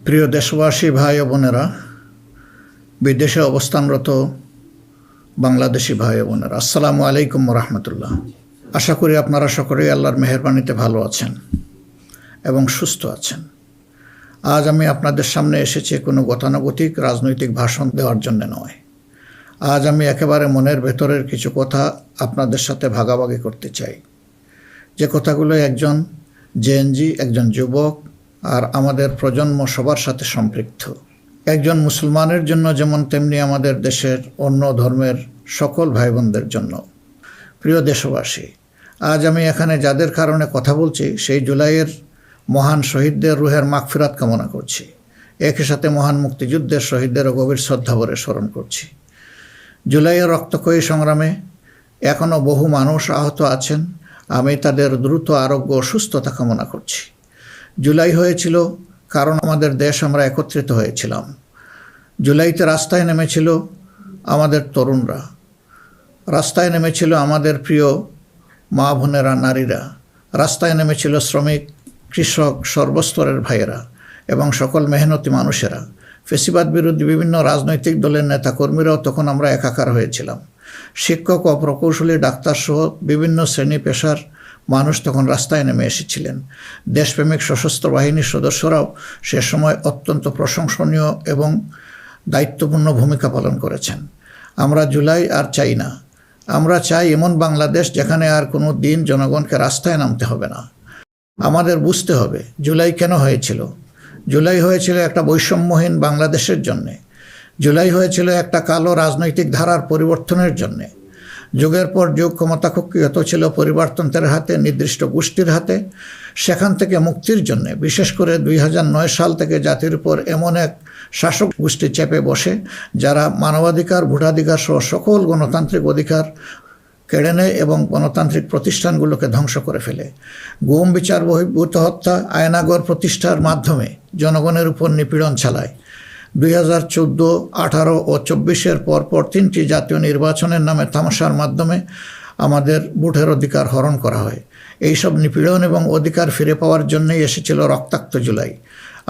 প্রিয় দেশবাসী ভাই ও বোনেরা, বিদেশে অবস্থানরত বাংলাদেশি ভাই ও বোনেরা, আসসালামু আলাইকুম রহমতুল্লাহ। আশা করি আপনারা সকলেই আল্লাহর মেহেরবানিতে ভালো আছেন এবং সুস্থ আছেন। আজ আমি আপনাদের সামনে এসেছি কোনো গতানুগতিক রাজনৈতিক ভাষণ দেওয়ার জন্য নয়। আজ আমি একেবারে মনের ভেতরের কিছু কথা আপনাদের সাথে ভাগাভাগি করতে চাই, যে কথাগুলো একজন জেএনজি, একজন যুবক আর আমাদের প্রজন্ম সবার সাথে সম্পৃক্ত। একজন মুসলমানের জন্য যেমন, তেমনি আমাদের দেশের অন্য ধর্মের সকল ভাই বোনদের জন্য। প্রিয় দেশবাসী, আজ আমি এখানে যাদের কারণে কথা বলছি, সেই জুলাইয়ের মহান শহীদদের রুহের মাগফিরাত কামনা করছি। একই সাথে মহান মুক্তিযুদ্ধের শহীদদেরও গভীর শ্রদ্ধাভরে স্মরণ করছি। জুলাইয়ের রক্তক্ষয়ী সংগ্রামে এখনও বহু মানুষ আহত আছেন। আমি তাদের দ্রুত আরোগ্য ও সুস্থতা কামনা করছি। জুলাই হয়েছিল কারণ আমাদের দেশ, আমরা একত্রিত হয়েছিলাম। জুলাইতে রাস্তায় নেমেছিল আমাদের তরুণরা, রাস্তায় নেমেছিল আমাদের প্রিয় মা বোনেরা, নারীরা, রাস্তায় নেমেছিল শ্রমিক, কৃষক, সর্বস্তরের ভাইয়েরা এবং সকল মেহনতি মানুষেরা। ফেসিবাদ বিরোধী বিভিন্ন রাজনৈতিক দলের নেতাকর্মীরাও তখন আমরা একাকার হয়েছিলাম। শিক্ষক ও প্রকৌশলী, ডাক্তার সহ বিভিন্ন শ্রেণী পেশার মানুষ তখন রাস্তায় নেমে এসেছিলেন। দেশপ্রেমিক সশস্ত্র বাহিনীর সদস্যরাও সে সময় অত্যন্ত প্রশংসনীয় এবং দায়িত্বপূর্ণ ভূমিকা পালন করেছেন। আমরা জুলাই আর চাই না। আমরা চাই এমন বাংলাদেশ যেখানে আর কোনো দিন জনগণকে রাস্তায় নামতে হবে না। আমাদের বুঝতে হবে জুলাই কেন হয়েছিল। জুলাই হয়েছিল একটা বৈষম্যহীন বাংলাদেশের জন্যে। জুলাই হয়েছিল একটা কালো রাজনৈতিক ধারার পরিবর্তনের জন্যে। যুগের পর যুগ ক্ষমতা কুক্ষিগত ছিল পরিবারতন্ত্রের হাতে, নির্দিষ্ট গোষ্ঠীর হাতে। সেখান থেকে মুক্তির জন্যে, বিশেষ করে 2009 সাল থেকে জাতির উপর এমন এক শাসক গোষ্ঠী চেপে বসে, যারা মানবাধিকার, ভোটাধিকার সহ সকল গণতান্ত্রিক অধিকার কেড়ে নেয় এবং গণতান্ত্রিক প্রতিষ্ঠানগুলোকে ধ্বংস করে ফেলে। গুম, বিচার বহির্ভূত হত্যা, আয়নাগর প্রতিষ্ঠার মাধ্যমে জনগণের উপর নিপীড়ন চালায়। 2014, 18 ও 24-এর পরপর 3টি জাতীয় নির্বাচনের নামে তামাশার মাধ্যমে আমাদের ভোটের অধিকার হরণ করা হয়। এইসব নিপীড়ন এবং অধিকার ফিরে পাওয়ার জন্যই এসেছিল রক্তাক্ত জুলাই।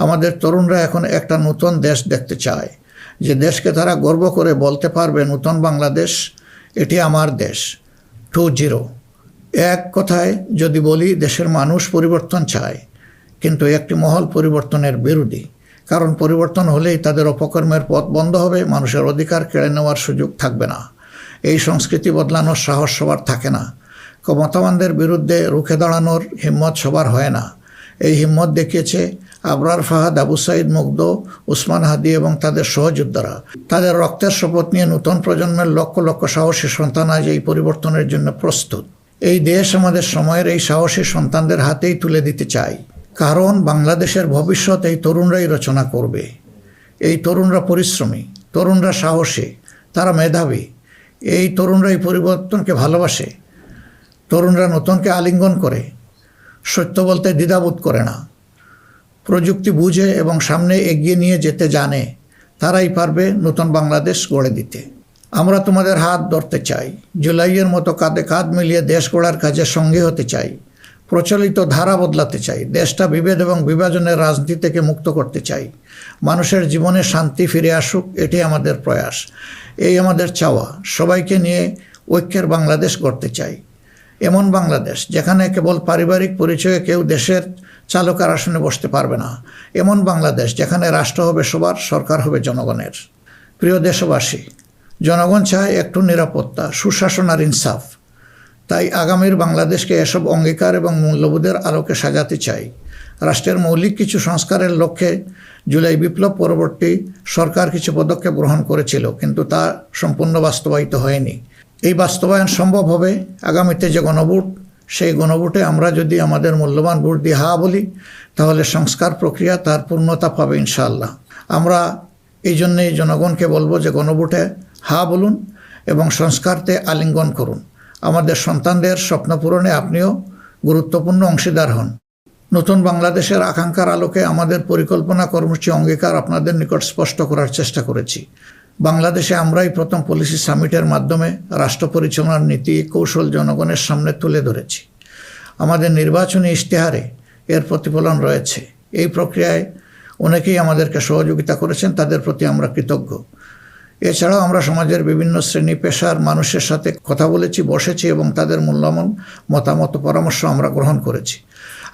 আমাদের তরুণরা এখন একটা নতুন দেশ দেখতে চায়, যে দেশকে তারা গর্ব করে বলতে পারবে, নতুন বাংলাদেশ, এটি আমার দেশ 2.0। এক কথায় যদি বলি, দেশের মানুষ পরিবর্তন চায়, কিন্তু একটি মহল পরিবর্তনের বিরোধী। কারণ পরিবর্তন হলেই তাদের অপকর্মের পথ বন্ধ হবে, মানুষের অধিকার কেড়ে নেওয়ার সুযোগ থাকবে না। এই সংস্কৃতি বদলানোর সাহস সবার থাকে না। ক্ষমতাবানদের বিরুদ্ধে রুখে দাঁড়ানোর হিম্মত সবার হয় না। এই হিম্মত দেখিয়েছে আবরার ফাহাদ, আবু সাইদ মুগ্ধ, উসমান হাদি এবং তাদের সহযোদ্ধারা। তাদের রক্তের শপথ নিয়ে নতুন প্রজন্মের লক্ষ লক্ষ সাহসী সন্তান আজ এই পরিবর্তনের জন্য প্রস্তুত। এই দেশ আমাদের সময়ের এই সাহসী সন্তানদের হাতেই তুলে দিতে চাই। কারণ বাংলাদেশের ভবিষ্যৎ এই তরুণরাই রচনা করবে। এই তরুণরা পরিশ্রমী, তরুণরা সাহসী, তারা মেধাবী। এই তরুণরাই পরিবর্তনকে ভালোবাসে। তরুণরা নতুনকে আলিঙ্গন করে, সত্য বলতে দ্বিধাবোধ করে না, প্রযুক্তি বুঝে এবং সামনে এগিয়ে নিয়ে যেতে জানে। তারাই পারবে নতুন বাংলাদেশ গড়ে দিতে। আমরা তোমাদের হাত ধরতে চাই। জুলাইয়ের মতো কাঁধে কাঁধ মিলিয়ে দেশ গড়ার কাজে সঙ্গী হতে চাই। প্রচলিত ধারা বদলাতে চাই। দেশটা বিভেদ এবং বিভাজনের রাজনীতি থেকে মুক্ত করতে চাই। মানুষের জীবনে শান্তি ফিরে আসুক, এটি আমাদের প্রয়াস, এই আমাদের চাওয়া। সবাইকে নিয়ে ঐক্যের বাংলাদেশ গড়তে চাই। এমন বাংলাদেশ যেখানে কেবল পারিবারিক পরিচয়ে কেউ দেশের চালকের আসনে বসতে পারবে না। এমন বাংলাদেশ যেখানে রাষ্ট্র হবে সবার, সরকার হবে জনগণের। প্রিয় দেশবাসী, জনগণ চায় একটু নিরাপত্তা, সুশাসন আর ইনসাফ। তাই আগামীর বাংলাদেশকে এসব অঙ্গীকার এবং মূল্যবোধের আলোকে সাজাতে চাই। রাষ্ট্রের মৌলিক কিছু সংস্কারের লক্ষ্যে জুলাই বিপ্লব পরবর্তী সরকার কিছু পদক্ষেপ গ্রহণ করেছিল, কিন্তু তা সম্পূর্ণ বাস্তবায়িত হয়নি। এই বাস্তবায়ন সম্ভব হবে আগামীতে যে গণভোট, সেই গণভোটে আমরা যদি আমাদের মূল্যবান ভোট দিয়ে হা বলি, তাহলে সংস্কার প্রক্রিয়া তার পূর্ণতা পাবে ইনশাআল্লাহ। আমরা এই জন্যেই জনগণকে বলবো যে গণভোটে হা বলুন এবং সংস্কারতে আলিঙ্গন করুন। আমাদের সন্তানদের স্বপ্ন পূরণে আপনিও গুরুত্বপূর্ণ অংশীদার হন। নতুন বাংলাদেশের আকাঙ্ক্ষার আলোকে আমাদের পরিকল্পনা, কর্মসূচি, অঙ্গীকার আপনাদের নিকট স্পষ্ট করার চেষ্টা করেছি। বাংলাদেশে আমরাই প্রথম পলিসি সামিটের মাধ্যমে রাষ্ট্র পরিচালনার নীতি কৌশল জনগণের সামনে তুলে ধরেছি। আমাদের নির্বাচনী ইশতেহারে এর প্রতিফলন রয়েছে। এই প্রক্রিয়ায় অনেকেই আমাদেরকে সহযোগিতা করেছেন, তাদের প্রতি আমরা কৃতজ্ঞ। এছাড়াও আমরা সমাজের বিভিন্ন শ্রেণী পেশার মানুষের সাথে কথা বলেছি, বসেছি এবং তাদের মূল্যবান মতামত পরামর্শ আমরা গ্রহণ করেছি।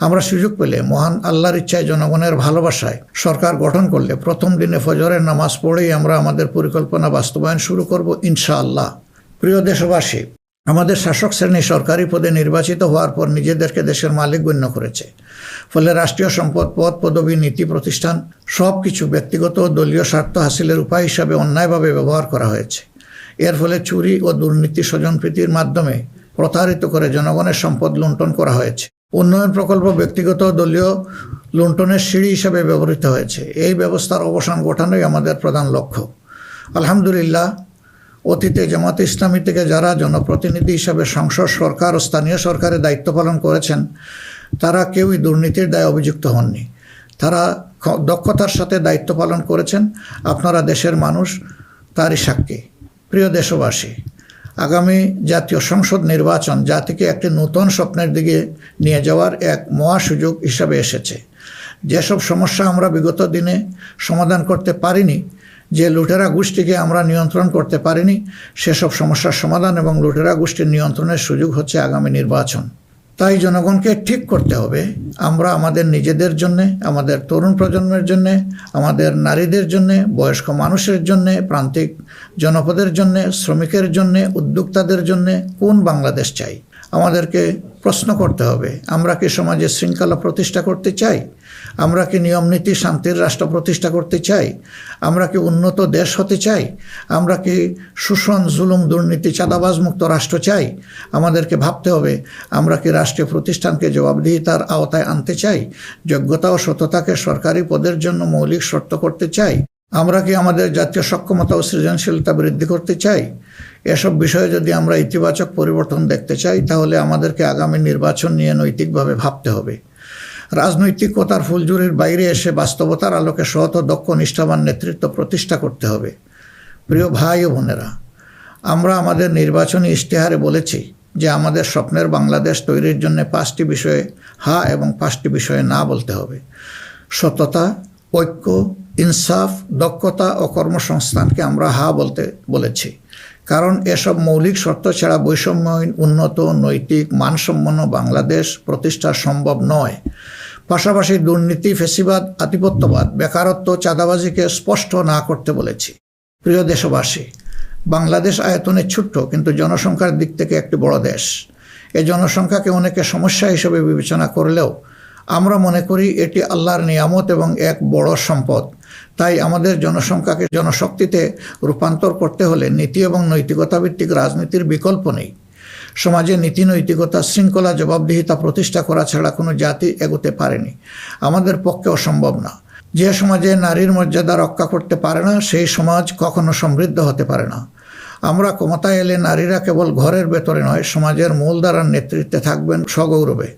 আমরা সুযোগ পেলে মহান আল্লাহর ইচ্ছায় জনগণের ভালোবাসায় সরকার গঠন করলে প্রথম দিনে ফজরের নামাজ পড়েই আমরা আমাদের পরিকল্পনা বাস্তবায়ন শুরু করব ইনশাআল্লাহ। প্রিয় দেশবাসী, আমাদের শাসক শ্রেণী সরকারি পদে নির্বাচিত হওয়ার পর নিজেদেরকে দেশের মালিক গণ্য করেছে। ফলে রাষ্ট্রীয় সম্পদ, পদ, পদবি, নীতি, প্রতিষ্ঠান সব কিছু ব্যক্তিগত ও দলীয় স্বার্থ হাসিলের উপায় হিসাবে অন্যায়ভাবে ব্যবহার করা হয়েছে। এর ফলে চুরি ও দুর্নীতি, স্বজনপ্রীতির মাধ্যমে প্রতারিত করে জনগণের সম্পদ লুণ্ঠন করা হয়েছে। উন্নয়ন প্রকল্প ব্যক্তিগত ও দলীয় লুণ্ঠনের সিঁড়ি হিসাবে ব্যবহৃত হয়েছে। এই ব্যবস্থার অবসান ঘটানোই আমাদের প্রধান লক্ষ্য। আলহামদুলিল্লাহ, অতীতে জামাতে ইসলামী থেকে যারা জনপ্রতিনিধি হিসাবে সংসদ, সরকার ও স্থানীয় সরকারের দায়িত্ব পালন করেছেন, তারা কেউই দুর্নীতির দায়ে অভিযুক্ত হননি। তারা দক্ষতার সাথে দায়িত্ব পালন করেছেন। আপনারা দেশের মানুষ, তারই সাক্ষী। প্রিয় দেশবাসী, আগামী জাতীয় সংসদ নির্বাচন জাতিকে একটি নতুন স্বপ্নের দিকে নিয়ে যাওয়ার এক মহা সুযোগ হিসাবে এসেছে। যেসব সমস্যা আমরা বিগত দিনে সমাধান করতে পারিনি, যে লুটেরা গোষ্ঠীকে আমরা নিয়ন্ত্রণ করতে পারিনি, সেসব সমস্যার সমাধান এবং লুটেরা গোষ্ঠীর নিয়ন্ত্রণের সুযোগ হচ্ছে আগামী নির্বাচন। তাই জনগণকে ঠিক করতে হবে, আমরা আমাদের নিজেদের জন্যে, আমাদের তরুণ প্রজন্মের জন্যে, আমাদের নারীদের জন্যে, বয়স্ক মানুষের জন্যে, প্রান্তিক জনপদের জন্যে, শ্রমিকের জন্যে, উদ্যোক্তাদের জন্যে কোন বাংলাদেশ চাই। আমাদেরকে প্রশ্ন করতে হবে, আমরা কি সমাজে শৃঙ্খলা প্রতিষ্ঠা করতে চাই? আমরা কি নিয়মনীতি, শান্তির রাষ্ট্র প্রতিষ্ঠা করতে চাই? আমরা কি উন্নত দেশ হতে চাই? আমরা কি শোষণ, জুলুম, দুর্নীতি, চাঁদাবাজ মুক্ত রাষ্ট্র চাই? আমাদেরকে ভাবতে হবে, আমরা কি রাষ্ট্রীয় প্রতিষ্ঠানকে জবাবদিহিতার আওতায় আনতে চাই? যোগ্যতা ও সততাকে সরকারি পদের জন্য মৌলিক শর্ত করতে চাই? আমরা কি আমাদের জাতীয় সক্ষমতা ও সৃজনশীলতা বৃদ্ধি করতে চাই? এসব বিষয়ে যদি আমরা ইতিবাচক পরিবর্তন দেখতে চাই, তাহলে আমাদেরকে আগামী নির্বাচন নিয়ে নৈতিকভাবে ভাবতে হবে। রাজনৈতিকতার ফুলঝুরির বাইরে এসে বাস্তবতার আলোকে সৎ ও দক্ষ নিষ্ঠাবান নেতৃত্ব প্রতিষ্ঠা করতে হবে। প্রিয় ভাই ও বোনেরা, আমরা আমাদের নির্বাচনী ইশতেহারে বলেছি যে আমাদের স্বপ্নের বাংলাদেশ তৈরির জন্য 5টি বিষয়ে হা এবং 5টি বিষয়ে না বলতে হবে। সততা, ঐক্য, ইনসাফ, দক্ষতা ও কর্মসংস্থানকে আমরা হা বলতে বলেছি, কারণ এসব মৌলিক শর্ত ছাড়া বৈষম্যহীন, উন্নত, নৈতিক, মানসম্পন্ন বাংলাদেশ প্রতিষ্ঠা সম্ভব নয়। পাশাপাশি দুর্নীতি, ফ্যাসিবাদ, আধিপত্যবাদ, বেকারত্ব, চাঁদাবাজিকে স্পষ্ট না করতে বলেছি। প্রিয় দেশবাসী, বাংলাদেশ আয়তনে ছোট্ট কিন্তু জনসংখ্যার দিক থেকে একটি বড় দেশ। এই জনসংখ্যাকে অনেকে সমস্যা হিসেবে বিবেচনা করলেও আমরা মনে করি এটি আল্লাহর নিয়ামত এবং এক বড় সম্পদ। তাই আমাদের জনসংখ্যাকে জনশক্তিতে রূপান্তর করতে হলে নীতি এবং নৈতিকতা ভিত্তিক রাজনীতির বিকল্প নেই। সমাজে নীতি, নৈতিকতা, শৃঙ্খলা, জবাবদিহিতা প্রতিষ্ঠা করা ছাড়া কোনো জাতি এগোতে পারেনি, আমাদের পক্ষে অসম্ভব না। যে সমাজে নারীর মর্যাদা রক্ষা করতে পারে না, সেই সমাজ কখনো সমৃদ্ধ হতে পারে না। আমরা ক্ষমতায় এলে নারীরা কেবল ঘরের ভেতরে নয়, সমাজের মূলধারার নেতৃত্বে থাকবেন সগৌরবে।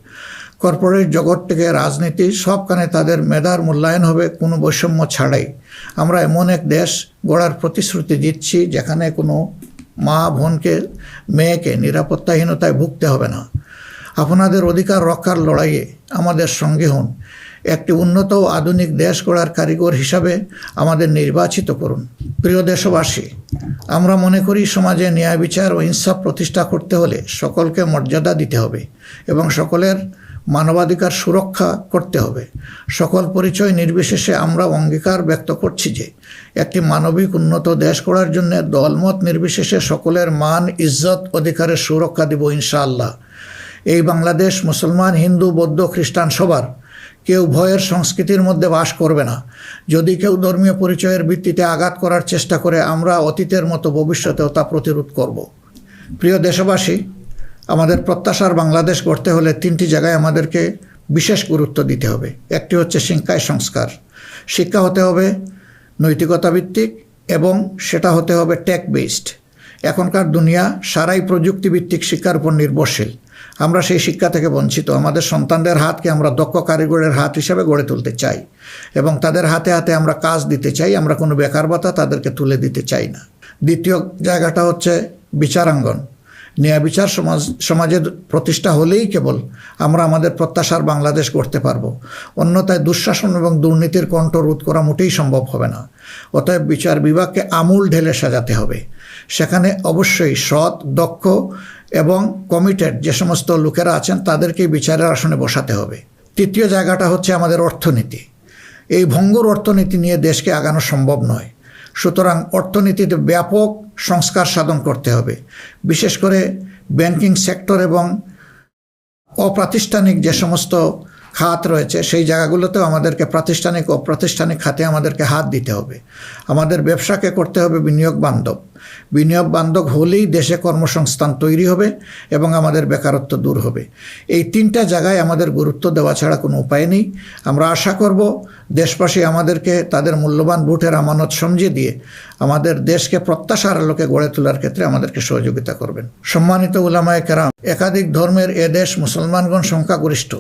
কর্পোরেট জগৎ থেকে রাজনীতি, সবখানে তাদের মেধার মূল্যায়ন হবে কোনো বৈষম্য ছাড়াই। আমরা এমন এক দেশ গড়ার প্রতিশ্রুতি দিচ্ছি যেখানে কোনো মা, বোনকে, মেয়েকে নিরাপত্তাহীনতায় ভুগতে হবে না। আপনাদের অধিকার রক্ষার লড়াইয়ে আমাদের সঙ্গে হন। একটি উন্নত ও আধুনিক দেশ গড়ার কারিগর হিসাবে আমাদের নির্বাচিত করুন। প্রিয় দেশবাসী, আমরা মনে করি সমাজে ন্যায় বিচার ও ইনসাফ প্রতিষ্ঠা করতে হলে সকলকে মর্যাদা দিতে হবে এবং সকলের মানবাধিকার সুরক্ষা করতে হবে। সকল পরিচয় নির্বিশেষে আমরা অঙ্গীকার ব্যক্ত করছি যে একটি মানবিক উন্নত দেশ গড়ার জন্য দলমত নির্বিশেষে সকলের মান, ইজ্জত, অধিকারের সুরক্ষা দিব ইনশাআল্লাহ। এই বাংলাদেশ মুসলমান, হিন্দু, বৌদ্ধ, খ্রিস্টান সবার। কেউ ভয়ের সংস্কৃতির মধ্যে বাস করবে না। যদি কেউ ধর্মীয় পরিচয়ের ভিত্তিতে আঘাত করার চেষ্টা করে, আমরা অতীতের মতো ভবিষ্যতেও তা প্রতিরোধ করব। প্রিয় দেশবাসী, আমাদের প্রত্যাশার বাংলাদেশ গড়তে হলে 3টি জায়গায় আমাদেরকে বিশেষ গুরুত্ব দিতে হবে। একটি হচ্ছে শিক্ষায় সংস্কার। শিক্ষা হতে হবে নৈতিকতা ভিত্তিক এবং সেটা হতে হবে টেক বেসড। এখনকার দুনিয়া সারাই প্রযুক্তিভিত্তিক শিক্ষার উপর নির্ভরশীল। আমরা সেই শিক্ষা থেকে বঞ্চিত। আমাদের সন্তানদের হাতকে আমরা দক্ষ কারিগরের হাত হিসাবে গড়ে তুলতে চাই এবং তাদের হাতে হাতে আমরা কাজ দিতে চাই। আমরা কোনো বেকার ভাতা তাদেরকে তুলে দিতে চাই না। দ্বিতীয় জায়গাটা হচ্ছে বিচারাঙ্গন। ন্যায় বিচার সমাজের প্রতিষ্ঠা হলেই কেবল আমরা আমাদের প্রত্যাশার বাংলাদেশ গড়তে পারব। অন্যথায় দুঃশাসন এবং দুর্নীতির কণ্ঠ রোধ করা মোটেই সম্ভব হবে না। অতএব বিচার বিভাগকে আমূল ঢেলে সাজাতে হবে। সেখানে অবশ্যই সৎ, দক্ষ এবং কমিটেড যে সমস্ত লোকেরা আছেন তাদেরকেই বিচারের আসনে বসাতে হবে। তৃতীয় জায়গাটা হচ্ছে আমাদের অর্থনীতি। এই ভঙ্গুর অর্থনীতি নিয়ে দেশকে আগানো সম্ভব নয়। সুতরাং অর্থনীতিতে ব্যাপক সংস্কার সাধন করতে হবে। বিশেষ করে ব্যাংকিং সেক্টর এবং অপ্রাতিষ্ঠানিক যে সমস্ত খাত রয়েছে সেই জায়গাগুলোতেও আমাদেরকে প্রাতিষ্ঠানিক ও অপ্রাতিষ্ঠানিক খাতে আমাদেরকে হাত দিতে হবে। আমাদের ব্যবসাকে করতে হবে বিনিয়োগ বান্ধব। বিনিয়োগ বান্ধব হলেই দেশে কর্মসংস্থান তৈরি হবে এবং আমাদের বেকারত্ব দূর হবে। এই তিনটা জায়গায় আমাদের গুরুত্ব দেওয়া ছাড়া কোনো উপায় নেই। আমরা আশা করব দেশবাসী আমাদেরকে তাদের মূল্যবান ভোটের আমানত সমঝে দিয়ে আমাদের দেশকে প্রত্যাশার আলোকে গড়ে তোলার ক্ষেত্রে আমাদেরকে সহযোগিতা করবেন। সম্মানিত উলামায়ে কেরাম, একাধিক ধর্মের এ দেশ মুসলমানগণ সংখ্যাগরিষ্ঠ।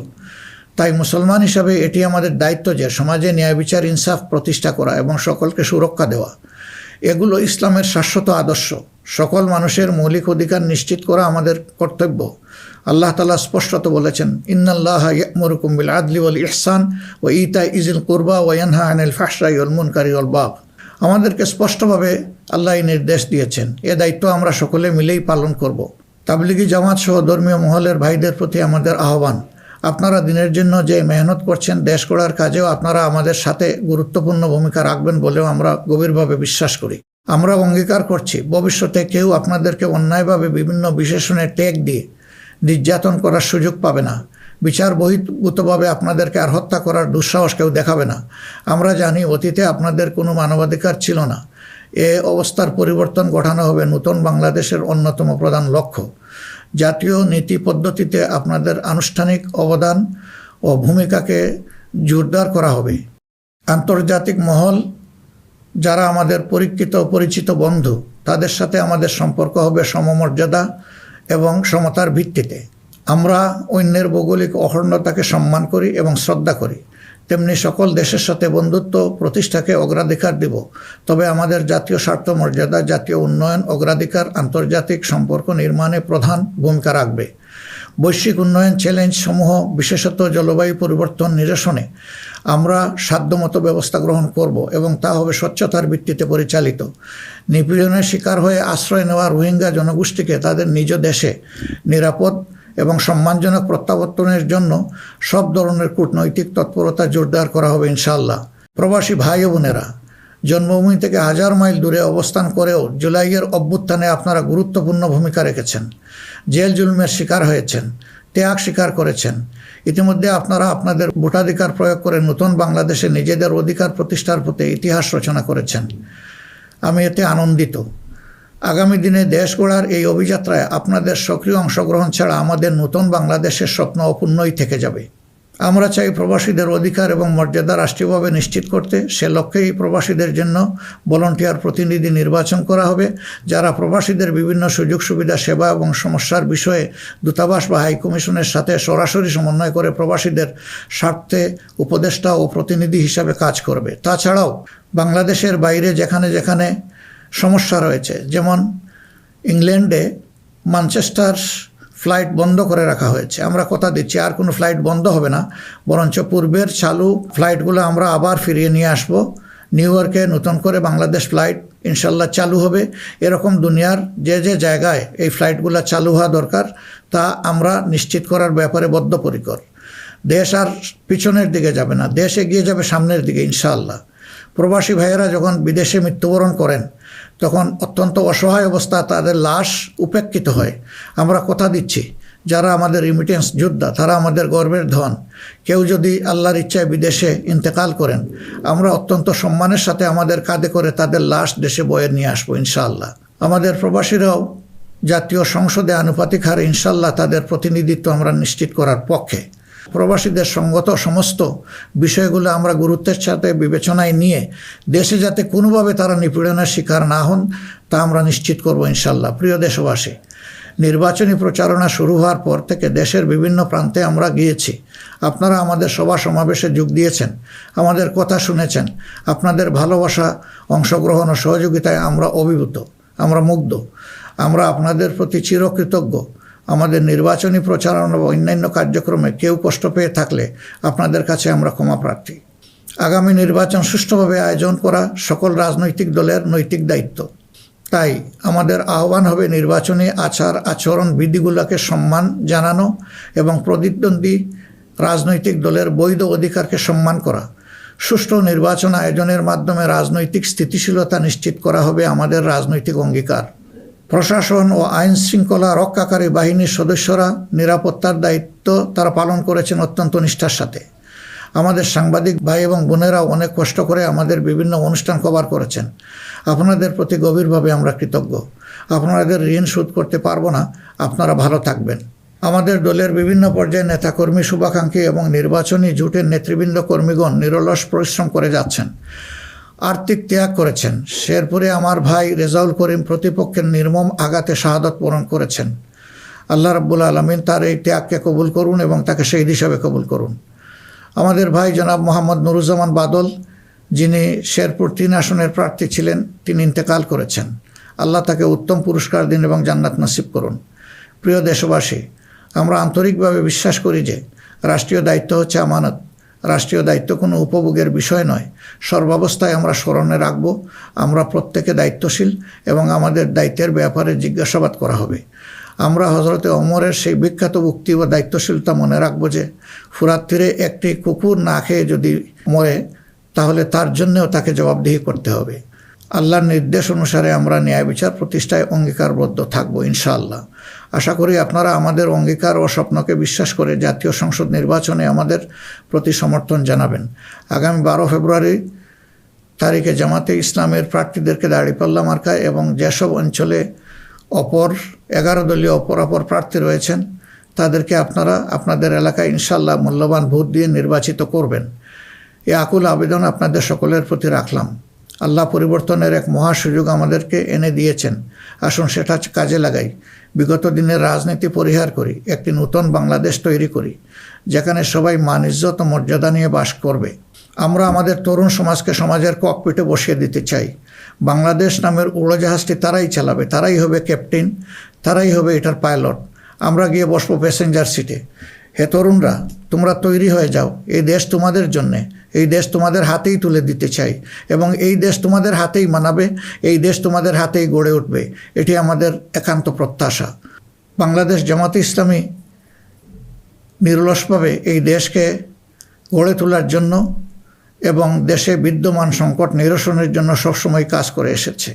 তাই মুসলমান হিসাবে এটি আমাদের দায়িত্ব যে সমাজে ন্যায় বিচার ইনসাফ প্রতিষ্ঠা করা এবং সকলকে সুরক্ষা দেওয়া। এগুলো ইসলামের শাশ্বত আদর্শ। সকল মানুষের মৌলিক অধিকার নিশ্চিত করা আমাদের কর্তব্য। আল্লাহ তাআলা স্পষ্টত বলেছেন, ইন্নাল্লাহা ইয়া'মুরুকুম বিল আদলি ওয়াল ইহসান ওয়া ইতা'i যিল কুরবা ওয়া ইয়ানহা আনিল ফাহশাই ওয়াল মুনকারি ওয়াল বাগয়। আমাদেরকে স্পষ্টভাবে আল্লাহ এই নির্দেশ দিয়েছেন। এ দায়িত্ব আমরা সকলে মিলেই পালন করব। তাবলিগি জামাত সহ ধর্মীয় মহলের ভাইদের প্রতি আমাদের আহ্বান, আপনারা দিনের জন্য যে মেহনত করছেন, দেশ গড়ার কাজেও আপনারা আমাদের সাথে গুরুত্বপূর্ণ ভূমিকা রাখবেন বলেও আমরা গভীরভাবে বিশ্বাস করি। আমরা অঙ্গীকার করছি ভবিষ্যতে কেউ আপনাদেরকে অন্যায়ভাবে বিভিন্ন বিশেষণের ট্যাগ দিয়ে নির্যাতন করার সুযোগ পাবে না। বিচার বহির্ভূতভাবে আপনাদেরকে আর হত্যা করার দুঃসাহস কেউ দেখাবে না। আমরা জানি অতীতে আপনাদের কোনো মানবাধিকার ছিল না। এ অবস্থার পরিবর্তন ঘটানো হবে নতুন বাংলাদেশের অন্যতম প্রধান লক্ষ্য। জাতীয় নীতি পদ্ধতিতে আপনাদের আনুষ্ঠানিক অবদান ও ভূমিকাকে জোরদার করা হবে। আন্তর্জাতিক মহল যারা আমাদের পরীক্ষিত পরিচিত বন্ধু, তাদের সাথে আমাদের সম্পর্ক হবে সমমর্যাদা এবং সমতার ভিত্তিতে। আমরা অন্যের ভৌগোলিক অখণ্ডতাকে সম্মান করি এবং শ্রদ্ধা করি, তেমনি সকল দেশের সাথে বন্ধুত্ব প্রতিষ্ঠাকে অগ্রাধিকার দিব। তবে আমাদের জাতীয় স্বার্থ মর্যাদা, জাতীয় উন্নয়ন, অগ্রাধিকার আন্তর্জাতিক সম্পর্ক নির্মাণে প্রধান ভূমিকা রাখবে। বৈশ্বিক উন্নয়ন চ্যালেঞ্জ সমূহ, বিশেষত জলবায়ু পরিবর্তন নিরসনে আমরা সাধ্যমতো ব্যবস্থা গ্রহণ করব এবং তা হবে স্বচ্ছতার ভিত্তিতে পরিচালিত। নিপীড়নের শিকার হয়ে আশ্রয় নেওয়া রোহিঙ্গা জনগোষ্ঠীকে তাদের নিজ দেশে নিরাপদ এবং সম্মানজনক প্রত্যাবর্তনের জন্য সব ধরনের কূটনৈতিক তৎপরতা জোরদার করা হবে ইনশাআল্লাহ। প্রবাসী ভাই ও বোনেরা, জন্মভূমি থেকে 1000 মাইল দূরে অবস্থান করেও জুলাইয়ের অভ্যুত্থানে আপনারা গুরুত্বপূর্ণ ভূমিকা রেখেছেন। জেল জুলুমের শিকার হয়েছেন, ত্যাগ স্বীকার করেছেন। ইতিমধ্যে আপনারা আপনাদের ভোটাধিকার প্রয়োগ করে নতুন বাংলাদেশে নিজেদের অধিকার প্রতিষ্ঠার পথে ইতিহাস রচনা করেছেন। আমি এতে আনন্দিত। আগামী দিনে দেশ গড়ার এই অভিযাত্রায় আপনাদের সক্রিয় অংশগ্রহণ ছাড়া আমাদের নতুন বাংলাদেশের স্বপ্ন অপূর্ণই থেকে যাবে। আমরা চাই প্রবাসীদের অধিকার এবং মর্যাদা রাষ্ট্রীয়ভাবে নিশ্চিত করতে। সে লক্ষ্যেই প্রবাসীদের জন্য ভলান্টিয়ার প্রতিনিধি নির্বাচন করা হবে, যারা প্রবাসীদের বিভিন্ন সুযোগ সুবিধা, সেবা এবং সমস্যার বিষয়ে দূতাবাস বা হাইকমিশনের সাথে সরাসরি সমন্বয় করে প্রবাসীদের স্বার্থে উপদেষ্টা ও প্রতিনিধি হিসাবে কাজ করবে। তাছাড়াও বাংলাদেশের বাইরে যেখানে যেখানে সমস্যা রয়েছে, যেমন ইংল্যান্ডে ম্যানচেস্টার ফ্লাইট বন্ধ করে রাখা হয়েছে, আমরা কথা দিচ্ছি আর কোনো ফ্লাইট বন্ধ হবে না, বরঞ্চ পূর্বের চালু ফ্লাইটগুলো আমরা আবার ফিরিয়ে নিয়ে আসব। নিউ ইয়র্কে নতুন করে বাংলাদেশ ফ্লাইট ইনশাল্লাহ চালু হবে। এরকম দুনিয়ার যে যে জায়গায় এই ফ্লাইটগুলো চালু হওয়া দরকার তা আমরা নিশ্চিত করার ব্যাপারে বদ্ধপরিকর। দেশ আর পিছনের দিকে যাবে না, দেশ এগিয়ে যাবে সামনের দিকে ইনশাআল্লাহ। প্রবাসী ভাইয়েরা যখন বিদেশে মৃত্যুবরণ করেন তখন অত্যন্ত অসহায় অবস্থা, তাদের লাশ উপেক্ষিত হয়। আমরা কথা দিচ্ছি যারা আমাদের রিমিটেন্স যোদ্ধা, তারা আমাদের গর্বের ধন। কেউ যদি আল্লাহর ইচ্ছায় বিদেশে ইন্তেকাল করেন, আমরা অত্যন্ত সম্মানের সাথে আমাদের কাঁধে করে তাদের লাশ দেশে বয়ে নিয়ে আসবো ইনশাআল্লাহ। আমাদের প্রবাসীরাও জাতীয় সংসদে আনুপাতিক হারে ইনশাআল্লাহ তাদের প্রতিনিধিত্ব আমরা নিশ্চিত করার পক্ষে। প্রবাসীদের সঙ্গত সমস্ত বিষয়গুলো আমরা গুরুত্বের সাথে বিবেচনায় নিয়ে দেশে যাতে কোনোভাবে তারা নিপীড়নের শিকার না হন তা আমরা নিশ্চিত করব ইনশাআল্লাহ। প্রিয় দেশবাসী, নির্বাচনী প্রচারণা শুরু হওয়ার পর থেকে দেশের বিভিন্ন প্রান্তে আমরা গিয়েছি। আপনারা আমাদের সভা সমাবেশে যোগ দিয়েছেন, আমাদের কথা শুনেছেন। আপনাদের ভালোবাসা, অংশগ্রহণ ও সহযোগিতায় আমরা অভিভূত, আমরা মুগ্ধ। আমরা আপনাদের প্রতি চিরকৃতজ্ঞ। আমাদের নির্বাচনী প্রচারণা বা অন্যান্য কার্যক্রমে কেউ কষ্ট পেয়ে থাকলে আপনাদের কাছে আমরা ক্ষমা প্রার্থী। আগামী নির্বাচন সুষ্ঠুভাবে আয়োজন করা সকল রাজনৈতিক দলের নৈতিক দায়িত্ব। তাই আমাদের আহ্বান হবে নির্বাচনী আচরণ বিধিগুলোকে সম্মান জানানো এবং প্রতিদ্বন্দ্বী রাজনৈতিক দলের বৈধ অধিকারকে সম্মান করা। সুষ্ঠু নির্বাচন আয়োজনের মাধ্যমে রাজনৈতিক স্থিতিশীলতা নিশ্চিত করা হবে আমাদের রাজনৈতিক অঙ্গীকার। প্রশাসন ও আইন শৃঙ্খলা রক্ষাকারী বাহিনীর সদস্যরা নিরাপত্তার দায়িত্ব তারা পালন করেছেন অত্যন্ত নিষ্ঠার সাথে। আমাদের সাংবাদিক ভাই এবং বোনেরা অনেক কষ্ট করে আমাদের বিভিন্ন অনুষ্ঠান কভার করেছেন। আপনাদের প্রতি গভীরভাবে আমরা কৃতজ্ঞ। আপনাদের ঋণ শোধ করতে পারবো না। আপনারা ভালো থাকবেন। আমাদের দলের বিভিন্ন পর্যায়ে নেতাকর্মী, শুভাকাঙ্ক্ষী এবং নির্বাচনী জোটের নেতৃবৃন্দ কর্মীগণ নিরলস পরিশ্রম করে যাচ্ছেন, আর্থিক ত্যাগ করেছেন। শেরপুরে আমার ভাই রেজাউল করিম প্রতিপক্ষের নির্মম আঘাতে শাহাদাত বরণ করেছেন। আল্লাহ রাব্বুল আলামিন তার এই ত্যাগকে কবুল করুন এবং তাকে শহীদ হিসাবে কবুল করুন। আমাদের ভাই জনাব মোহাম্মদ নুরুজ্জামান বাদল, যিনি শেরপুর 3 আসনের প্রার্থী ছিলেন, তিনি ইন্তেকাল করেছেন। আল্লাহ তাকে উত্তম পুরস্কার দিন এবং জান্নাত নসিব করুন। প্রিয় দেশবাসী, আমরা আন্তরিকভাবে বিশ্বাস করি যে রাষ্ট্রীয় দায়িত্ব হচ্ছে আমানত। রাষ্ট্রীয় দায়িত্ব কোনো উপভোগের বিষয় নয়। সর্বাবস্থায় আমরা স্মরণে রাখব আমরা প্রত্যেকে দায়িত্বশীল এবং আমাদের দায়িত্বের ব্যাপারে জিজ্ঞাসাবাদ করা হবে। আমরা হজরতে ওমরের সেই বিখ্যাত উক্তি ও দায়িত্বশীলতা মনে রাখব যে ফুরাত তীরে একটি কুকুর না খেয়ে যদি মরে তাহলে তার জন্যও তাকে জবাবদিহি করতে হবে। আল্লাহর নির্দেশ অনুসারে আমরা ন্যায় বিচার প্রতিষ্ঠায় অঙ্গীকারবদ্ধ থাকব ইনশাআল্লাহ। আশা করি আপনারা আমাদের অঙ্গীকার ও স্বপ্নকে বিশ্বাস করে জাতীয় সংসদ নির্বাচনে আমাদের প্রতি সমর্থন জানাবেন। আগামী 12 ফেব্রুয়ারি তারিখে জামাতে ইসলামের প্রার্থীদেরকে দাঁড়িপাল্লা মার্কায় এবং যেসব অঞ্চলে 11 দলীয় অপর প্রার্থী রয়েছেন তাদেরকে আপনারা আপনাদের এলাকায় ইনশাআল্লাহ মূল্যবান ভোট দিয়ে নির্বাচিত করবেন। এই আকুল আবেদন আপনাদের সকলের প্রতি রাখলাম। আল্লাহ পরিবর্তনের এক মহা সুযোগ আমাদেরকে এনে দিয়েছেন। আসুন সেটা কাজে লাগাই। বিগত দিনের রাজনীতি পরিহার করি, একটি নতুন বাংলাদেশ তৈরি করি যেখানে সবাই মান, ইজ্জত ও মর্যাদা নিয়ে বাস করবে। আমরা আমাদের তরুণ সমাজকে সমাজের ককপিটে বসিয়ে দিতে চাই। বাংলাদেশ নামের উড়োজাহাজটি তারাই চালাবে, তারাই হবে ক্যাপ্টেন, তারাই হবে এটার পাইলট। আমরা গিয়ে বসবো প্যাসেঞ্জার সিটে। হে তরুণরা, তোমরা তৈরি হয়ে যাও। এই দেশ তোমাদের জন্যে, এই দেশ তোমাদের হাতেই তুলে দিতে চাই এবং এই দেশ তোমাদের হাতেই মানাবে, এই দেশ তোমাদের হাতেই গড়ে উঠবে। এটি আমাদের একান্ত প্রত্যাশা। বাংলাদেশ জামাতে ইসলামী নিরলসভাবে এই দেশকে গড়ে তোলার জন্য এবং দেশে বিদ্যমান সংকট নিরসনের জন্য সবসময় কাজ করে এসেছে।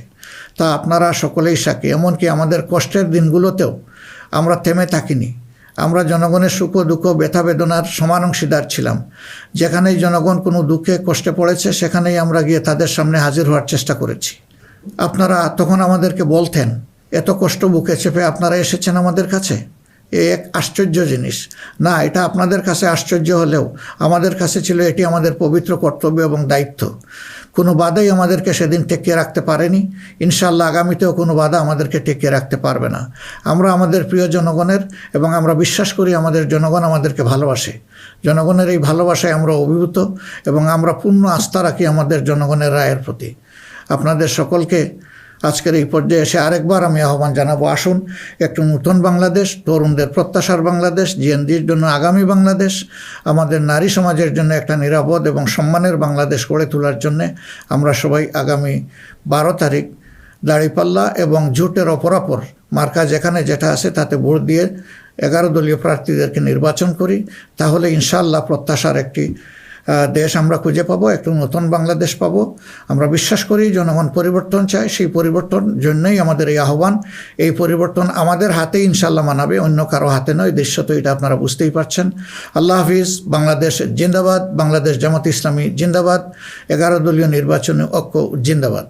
তা আপনারা সকলেই সাক্ষী। এমনকি আমাদের কষ্টের দিনগুলোতেও আমরা থেমে থাকিনি। আমরা জনগণের সুখ দুঃখ, ব্যথা বেদনার সমান অংশীদার ছিলাম। যেখানেই জনগণ কোনো দুঃখে কষ্টে পড়েছে সেখানেই আমরা গিয়ে তাদের সামনে হাজির হওয়ার চেষ্টা করেছি। আপনারা তখন আমাদেরকে বলতেন, এত কষ্ট বুকে চেপে আপনারা এসেছেন আমাদের কাছে, এ এক আশ্চর্য জিনিস। না, এটা আপনাদের কাছে আশ্চর্য হলেও আমাদের কাছে ছিল এটি আমাদের পবিত্র কর্তব্য এবং দায়িত্ব। কোনো বাধাই আমাদেরকে সেদিন টেকিয়ে রাখতে পারেনি। ইনশাআল্লাহ আগামীতেও কোনো বাধা আমাদেরকে টেকিয়ে রাখতে পারবে না। আমরা আমাদের প্রিয় জনগণের এবং আমরা বিশ্বাস করি আমাদের জনগণ আমাদেরকে ভালোবাসে। জনগণের এই ভালোবাসায় আমরা অভিভূত এবং আমরা পূর্ণ আস্থা রাখি আমাদের জনগণের রায়ের প্রতি। আপনাদের সকলকে আজকের এই পর্যায়ে এসে আরেকবার আমি আহ্বান জানাবো, আসুন একটু নতুন বাংলাদেশ, তরুণদের প্রত্যাশার বাংলাদেশ, জিএনজির জন্য আগামী বাংলাদেশ, আমাদের নারী সমাজের জন্য একটা নিরাপদ এবং সম্মানের বাংলাদেশ গড়ে তোলার জন্যে আমরা সবাই আগামী 12 তারিখ দাঁড়িপাল্লা এবং জোটের অপরাপর মার্কা যেখানে যেটা আছে তাতে ভোট দিয়ে 11 দলীয় প্রার্থীদেরকে নির্বাচন করি। তাহলে ইনশাআল্লাহ প্রত্যাশার একটি দেশ আমরা খুঁজে পাবো, একটু নতুন বাংলাদেশ পাবো। আমরা বিশ্বাস করি জনগণ পরিবর্তন চায়, সেই পরিবর্তন জন্যই আমাদের এই আহ্বান। এই পরিবর্তন আমাদের হাতেই ইনশাআল্লাহ মানাবে, অন্য কারো হাতে নয়। দৃশ্য তো এটা আপনারা বুঝতেই পারছেন। আল্লাহ হাফিজ। বাংলাদেশ জিন্দাবাদ। বাংলাদেশ জামাত ইসলামী জিন্দাবাদ। 11 দলীয় নির্বাচনী ঐক্য জিন্দাবাদ।